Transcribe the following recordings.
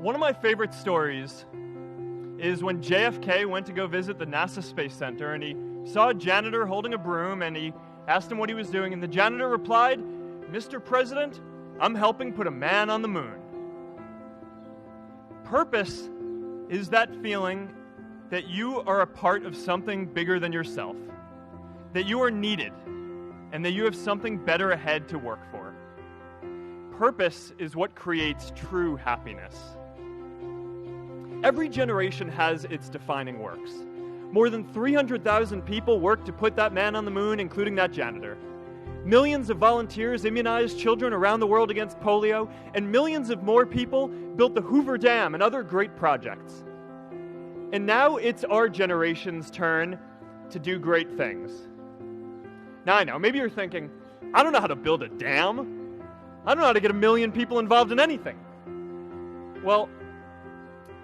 One of my favorite stories is when JFK went to go visit the NASA Space Center, and he saw a janitor holding a broom, and he asked him what he was doing, and the janitor replied, "Mr. President, I'm helping put a man on the moon." Purpose is that feeling that you are a part of something bigger than yourself, that you are needed, and that you have something better ahead to work for. Purpose is what creates true happiness. Every generation has its defining works. More than 300,000 people worked to put that man on the moon, including that janitor. Millions of volunteers immunized children around the world against polio, and millions of more people built the Hoover Dam and other great projects. And now it's our generation's turn to do great things. Now I know, maybe you're thinking, I don't know how to build a dam. I don't know how to get 1 million people involved in anything. Well,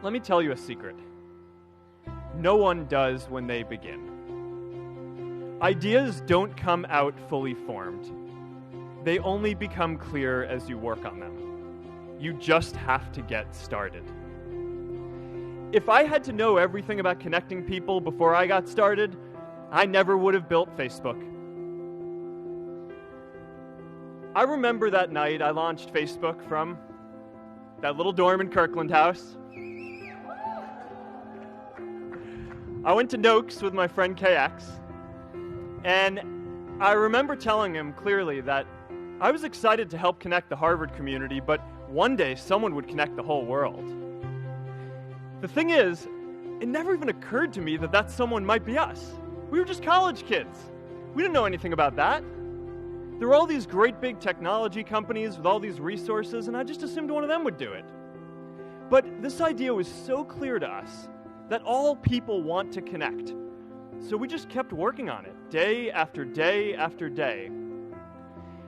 let me tell you a secret. No one does when they begin. Ideas don't come out fully formed. They only become clear as you work on them. You just have to get started. If I had to know everything about connecting people before I got started, I never would have built Facebook. I remember that night I launched Facebook from that little dorm in Kirkland House. I went to Noakes with my friend KX, and I remember telling him clearly that I was excited to help connect the Harvard community, but one day someone would connect the whole world. The thing is, it never even occurred to me that that someone might be us. We were just college kids. We didn't know anything about that. There were all these great big technology companies with all these resources, and I just assumed one of them would do it. But this idea was so clear to us that all people want to connect. So we just kept working on it, day after day after day.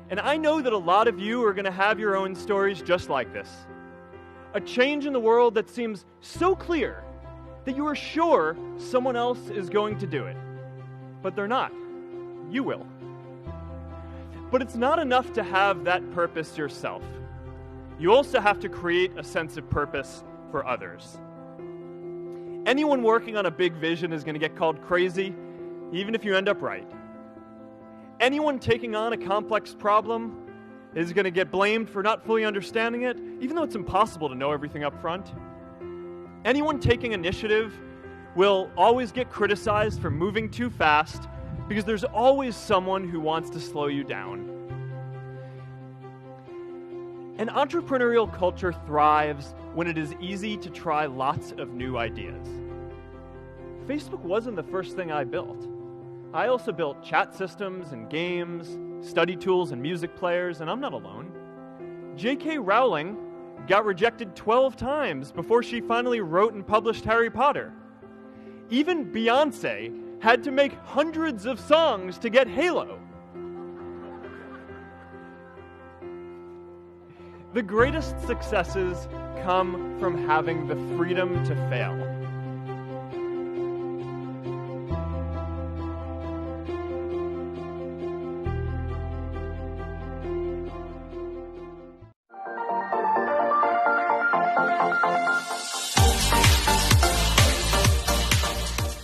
And I know that a lot of you are going to have your own stories just like this. A change in the world that seems so clear that you are sure someone else is going to do it. But they're not. You will. But it's not enough to have that purpose yourself. You also have to create a sense of purpose for others. Anyone working on a big vision is going to get called crazy, even if you end up right. Anyone taking on a complex problem is going to get blamed for not fully understanding it, even though it's impossible to know everything up front. Anyone taking initiative will always get criticized for moving too fast, because there's always someone who wants to slow you down. An entrepreneurial culture thrives when it is easy to try lots of new ideas. Facebook wasn't the first thing I built. I also built chat systems and games, study tools and music players, and I'm not alone. J.K. Rowling got rejected 12 times before she finally wrote and published Harry Potter. Even Beyoncé had to make hundreds of songs to get Halo. The greatest successes come from having the freedom to fail.